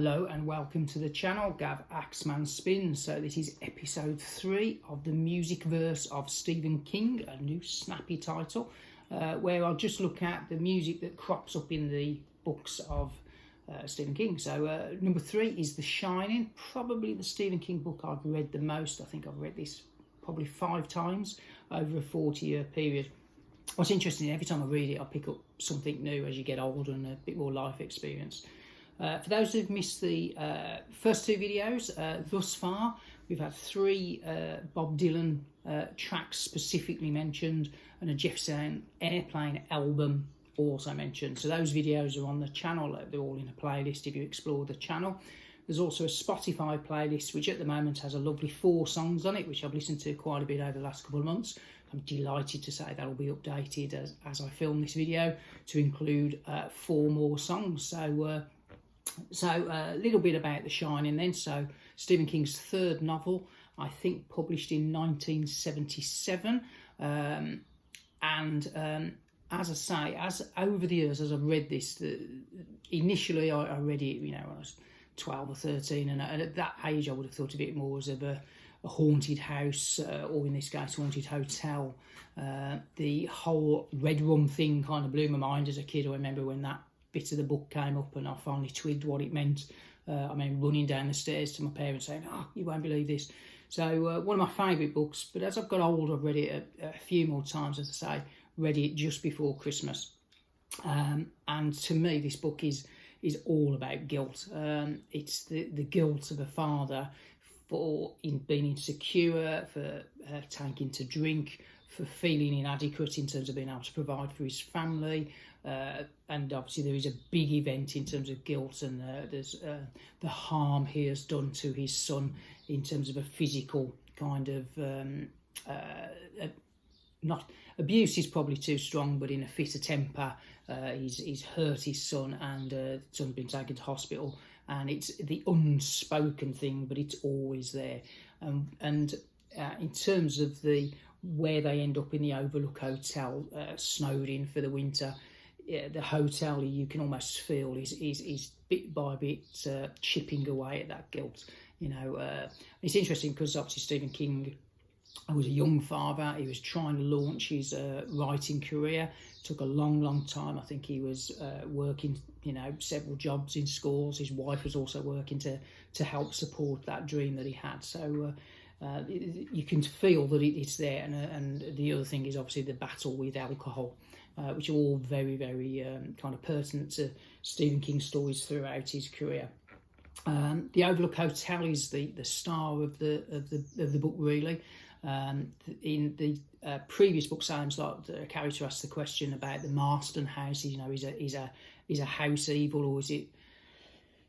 Hello and welcome to the channel, Gav Axeman Spins. So this is episode 3 of the Musicverse of Stephen King, a new snappy title, where I'll just look at the music that crops up in the books of Stephen King. So number 3 is The Shining, probably the Stephen King book I've read the most. I think I've read this probably 5 times over a 40-year period. What's interesting, every time I read it I pick up something new as you get older and a bit more life experience. For those who've missed the first 2 videos, thus far we've had 3 Bob Dylan tracks specifically mentioned and a Jefferson Airplane album also mentioned. So those videos are on the channel, they're all in a playlist if you explore the channel. There's also a Spotify playlist which at the moment has a lovely 4 songs on it, which I've listened to quite a bit over the last couple of months. I'm delighted to say that will be updated as I film this video to include 4 more songs. So a little bit about The Shining then. So Stephen King's 3rd novel, I think published in 1977. As I say, as over the years, as I've read this, initially I read it, when I was 12 or 13, and at that age I would have thought of it more as of a haunted house, or in this case, haunted hotel. The whole red room thing kind of blew my mind as a kid. I remember when that bit of the book came up and I finally twigged what it meant. I mean, running down the stairs to my parents saying, "Oh, you won't believe this." So one of my favourite books, but as I've got older I've read it a few more times, as I say, read it just before Christmas. And to me this book is all about guilt. It's the guilt of a father for being insecure, for taking to drink, for feeling inadequate in terms of being able to provide for his family. And obviously there is a big event in terms of guilt, and there's the harm he has done to his son in terms of a physical kind of not abuse is probably too strong, but in a fit of temper he's hurt his son, and the son's been taken to hospital, and it's the unspoken thing, but it's always there. And in terms of where they end up in the Overlook Hotel, snowed in for the winter, the hotel, you can almost feel is bit by bit chipping away at that guilt. It's interesting because obviously Stephen King was a young father. He was trying to launch his writing career. It took a long time. I think he was working, several jobs in schools. His wife was also working to help support that dream that he had. So you can feel that it's there. And the other thing is obviously the battle with alcohol, which are all very, very kind of pertinent to Stephen King's stories throughout his career. The Overlook Hotel is the star of the book, really. In the previous book, Sam's like the character asks the question about the Marston house. Is a house evil, or is it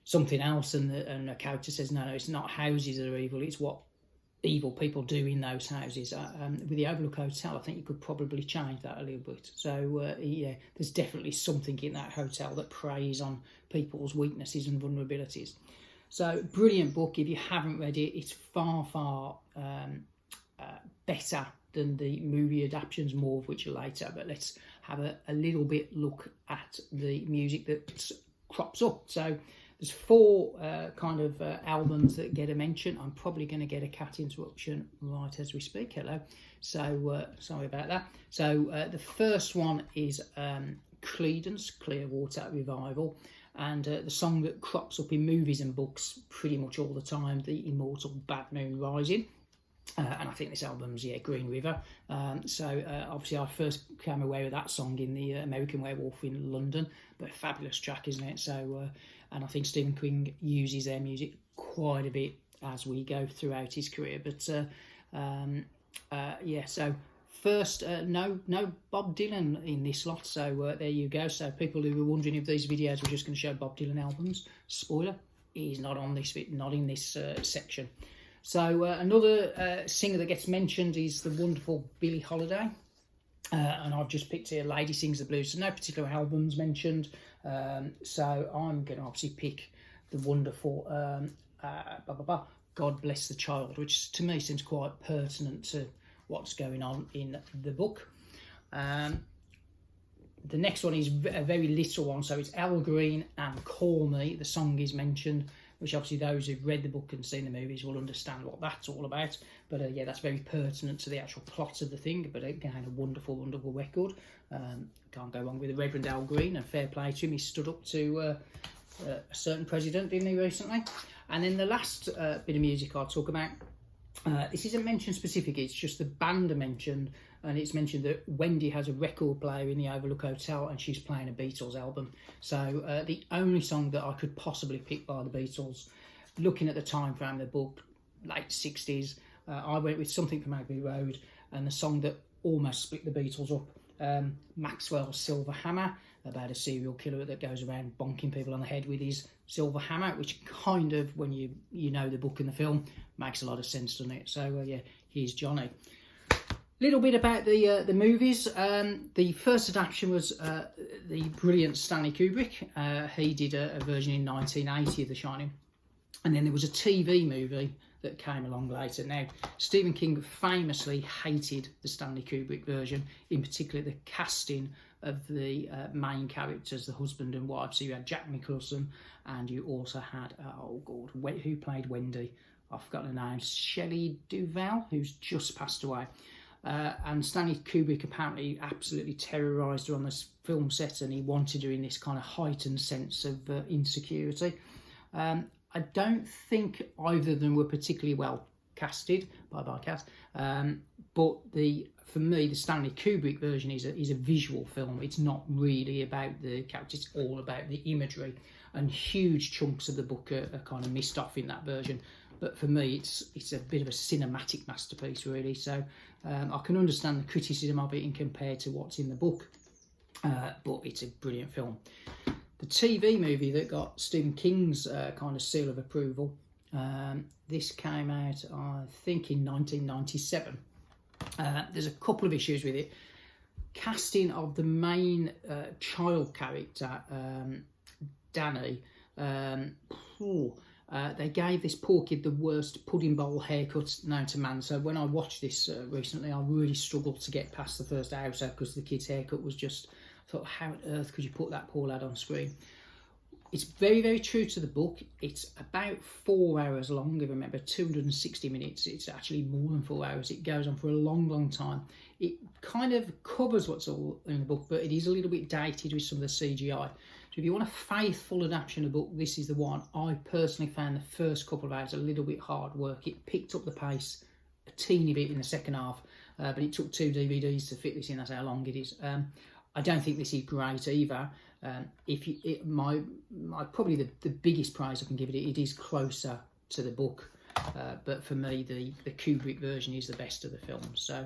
something else? And the character says, no, it's not houses that are evil. It's what evil people do in those houses. With the Overlook Hotel, I think you could probably change that a little bit. So yeah, there's definitely something in that hotel that preys on people's weaknesses and vulnerabilities. So brilliant book. If you haven't read it, it's far better than the movie adaptations, more of which are later. But let's have a little bit look at the music that crops up. So there's 4 kind of albums that get a mention. I'm probably going to get a cat interruption right as we speak. Hello. So sorry about that. So the first one is Creedence Clearwater Revival, and the song that crops up in movies and books pretty much all the time, the immortal Bad Moon Rising. And I think this album's Green River. So obviously I first became aware of that song in the American Werewolf in London, but a fabulous track, isn't it? So and I think Stephen King uses their music quite a bit as we go throughout his career. But yeah, so first, no Bob Dylan in this lot. So there you go. So people who were wondering if these videos were just going to show Bob Dylan albums, spoiler, he's not on this bit, not in this section. So another singer that gets mentioned is the wonderful Billie Holiday. And I've just picked here Lady Sings the Blues. So no particular albums mentioned. So I'm going to obviously pick the wonderful God Bless the Child, which to me seems quite pertinent to what's going on in the book. The next one is a very little one, so it's El Green and Call Me. The song is mentioned, which obviously those who've read the book and seen the movies will understand what that's all about. But yeah, that's very pertinent to the actual plot of the thing. But again, a wonderful, wonderful record. Can't go wrong with the Reverend Al Green, and fair play to him. He stood up to a certain president, didn't he, recently? And then the last bit of music I'll talk about, this isn't mentioned specifically, it's just the band are mentioned, and it's mentioned that Wendy has a record player in the Overlook Hotel and she's playing a Beatles album. So the only song that I could possibly pick by the Beatles, looking at the time frame of the book, late 60s, I went with Something from Abbey Road, and the song that almost split the Beatles up, Maxwell's Silver Hammer, about a serial killer that goes around bonking people on the head with his silver hammer, which kind of, when you know the book and the film, makes a lot of sense, doesn't it? So yeah, here's Johnny. Little bit about the movies. The first adaptation was the brilliant Stanley Kubrick. He did a version in 1980 of The Shining, and then there was a TV movie that came along later. Now, Stephen King famously hated the Stanley Kubrick version, in particular the casting of the main characters, the husband and wife. So you had Jack Nicholson, and you also had, who played Wendy? I've forgotten her name, Shelley Duvall, who's just passed away. And Stanley Kubrick apparently absolutely terrorised her on this film set, and he wanted her in this kind of heightened sense of insecurity. I don't think either of them were particularly well casted by cast, but for me, the Stanley Kubrick version is a visual film. It's not really about the characters; it's all about the imagery, and huge chunks of the book are kind of missed off in that version. But for me, it's a bit of a cinematic masterpiece, really. So I can understand the criticism of it in compared to what's in the book, but it's a brilliant film. The TV movie that got Stephen King's kind of seal of approval, this came out, I think, in 1997. There's a couple of issues with it. Casting of the main child character, Danny, they gave this poor kid the worst pudding bowl haircut known to man. So when I watched this recently, I really struggled to get past the first hour or so, because the kid's haircut was just, I thought, how on earth could you put that poor lad on screen? It's very, very true to the book. It's about 4 hours long, if I remember, 260 minutes. It's actually more than 4 hours. It goes on for a long, long time. It kind of covers what's all in the book, but it is a little bit dated with some of the CGI. So if you want a faithful adaptation of the book, this is the one. I personally found the first couple of hours a little bit hard work. It picked up the pace a teeny bit in the second half, but it took 2 DVDs to fit this in. That's how long it is. I don't think this is great either. Probably the biggest prize I can give it, it is closer to the book. But for me, the Kubrick version is the best of the films. So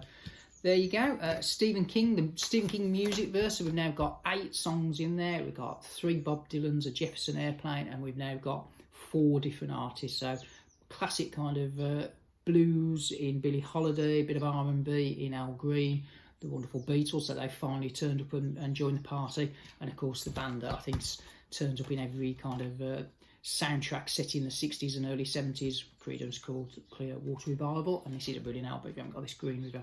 there you go. Stephen King, the Stephen King Musicverse. So we've now got 8 songs in there. We've got 3 Bob Dylans, a Jefferson Airplane, and we've now got 4 different artists. So classic kind of blues in Billie Holiday, a bit of R&B in Al Green, the wonderful Beatles, so they finally turned up and joined the party, and of course the band that I think turns up in every kind of soundtrack set in the 60s and early 70s. Creedence called Clear Water Revival, and this is a brilliant album if you haven't got this Green River.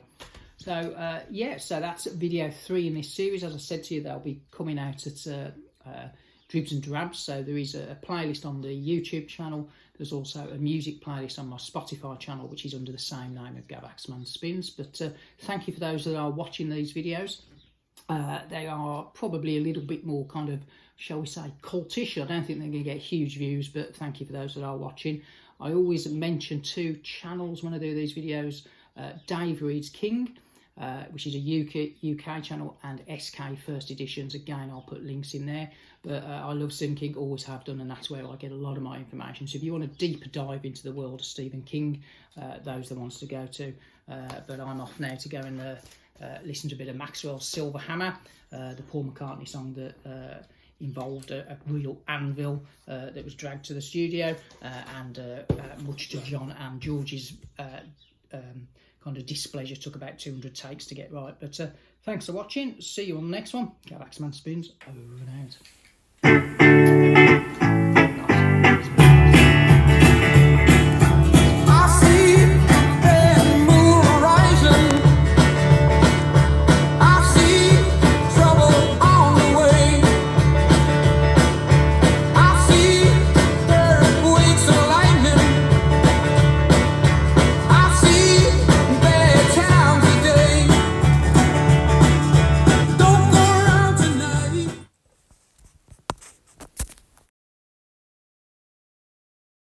So yeah, so that's video 3 in this series. As I said to you, they'll be coming out at Dribs and Drabs. So there is a playlist on the YouTube channel. There's also a music playlist on my Spotify channel, which is under the same name of Gavaxman Spins. But thank you for those that are watching these videos. They are probably a little bit more kind of, shall we say, cultish. I don't think they're going to get huge views, but thank you for those that are watching. I always mention 2 channels when I do these videos. Dave Reads King, which is a UK channel, and SK First Editions. Again, I'll put links in there. But I love Stephen King, always have done, and that's where I get a lot of my information. So if you want a deeper dive into the world of Stephen King, those are the ones to go to. But I'm off now to go and listen to a bit of Maxwell's Silver Hammer, the Paul McCartney song that involved a real anvil that was dragged to the studio, and much to John and George's kind of displeasure, took about 200 takes to get right. But thanks for watching. See you on the next one. Galaxman Spins, over and out.